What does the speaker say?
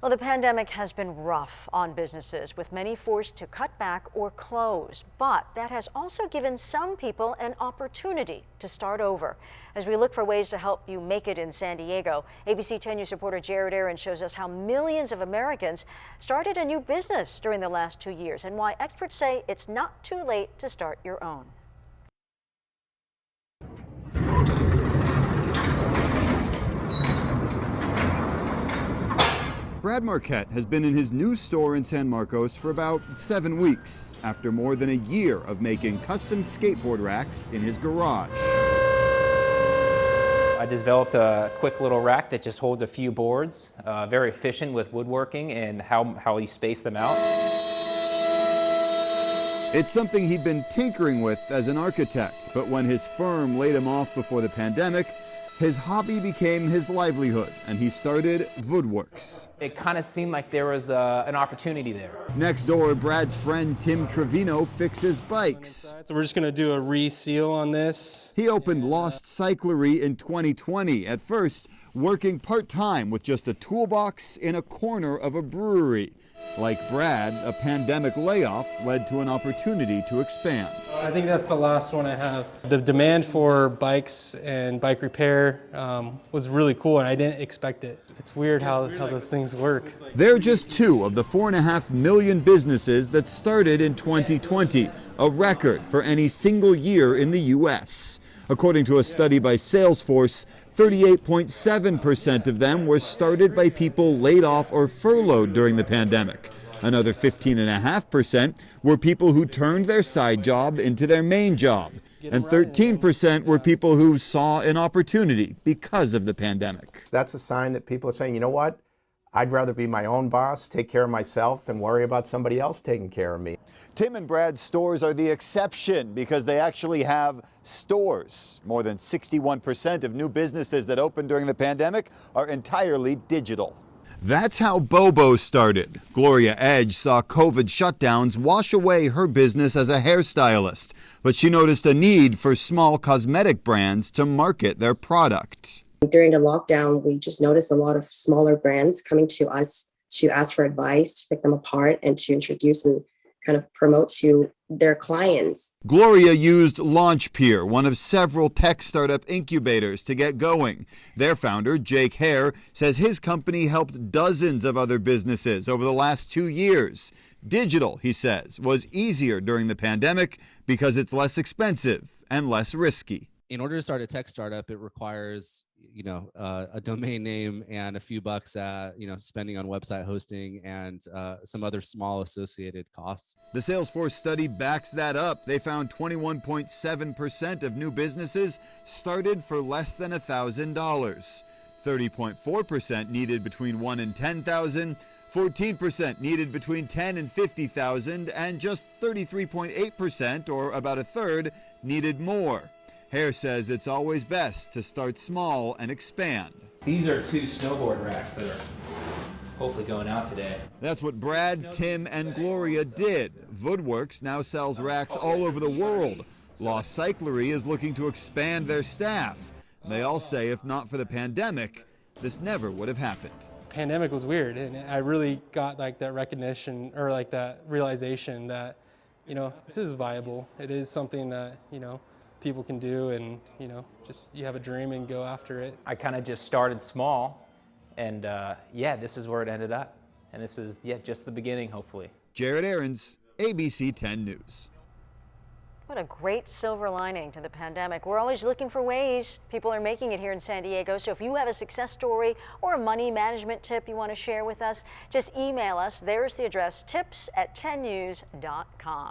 Well, the pandemic has been rough on businesses, with many forced to cut back or close. But that has also given some people an opportunity to start over. As we look for ways to help you make it in San Diego, ABC 10 News reporter Jared Aaron shows us how millions of Americans started a new business during the last 2 years and why experts say it's not too late to start your own. Brad Marquette has been in his new store in San Marcos for about 7 weeks, after more than a year of making custom skateboard racks in his garage. I developed a quick little rack that just holds a few boards, very efficient with woodworking and how you space them out. It's something he'd been tinkering with as an architect, but when his firm laid him off before the pandemic, his hobby became his livelihood, and he started Voodworks. It kind of seemed like there was an opportunity there. Next door, Brad's friend Tim Trevino fixes bikes. So we're just going to do a reseal on this. He opened Lost Cyclery in 2020, at first working part-time with just a toolbox in a corner of a brewery. Like Brad, a pandemic layoff led to an opportunity to expand. I think that's the last one I have. The demand for bikes and bike repair was really cool, and I didn't expect it. It's weird how those things work. They're just two of the 4.5 million businesses that started in 2020, a record for any single year in the U.S. According to a study by Salesforce, 38.7% of them were started by people laid off or furloughed during the pandemic. Another 15.5% were people who turned their side job into their main job. And 13% were people who saw an opportunity because of the pandemic. That's a sign that people are saying, you know what? I'd rather be my own boss, take care of myself, than worry about somebody else taking care of me. Tim and Brad's stores are the exception because they actually have stores. More than 61% of new businesses that opened during the pandemic are entirely digital. That's how Bobo started. Gloria Edge saw COVID shutdowns wash away her business as a hairstylist, but she noticed a need for small cosmetic brands to market their product. During the lockdown, we just noticed a lot of smaller brands coming to us to ask for advice, to pick them apart, and to introduce and kind of promote to their clients. Gloria used LaunchPeer, one of several tech startup incubators, to get going. Their founder, Jake Hare, says his company helped dozens of other businesses over the last 2 years. Digital, he says, was easier during the pandemic because it's less expensive and less risky. In order to start a tech startup, it requires, a domain name and a few bucks at, spending on website hosting and some other small associated costs. The Salesforce study backs that up. They found 21.7% of new businesses started for less than $1,000. 30.4% needed between $1,000 and $10,000. 14% needed between $10,000 and $50,000, and just 33.8%, or about a third, needed more. Hare says it's always best to start small and expand. These are 2 snowboard racks that are hopefully going out today. That's what Brad, Tim, and Gloria did. Voodworks now sells racks all over the world. Lost Cyclery is looking to expand their staff. They all say if not for the pandemic, this never would have happened. Pandemic was weird, and I really got that recognition, or that realization that, this is viable. It is something that, people can do, and just you have a dream and go after it. I kind of just started small, and this is where it ended up. And this is just the beginning, hopefully. Jared Aarons, ABC 10 News. What a great silver lining to the pandemic. We're always looking for ways people are making it here in San Diego. So if you have a success story or a money management tip you want to share with us, just email us. There's the address, tips@10news.com.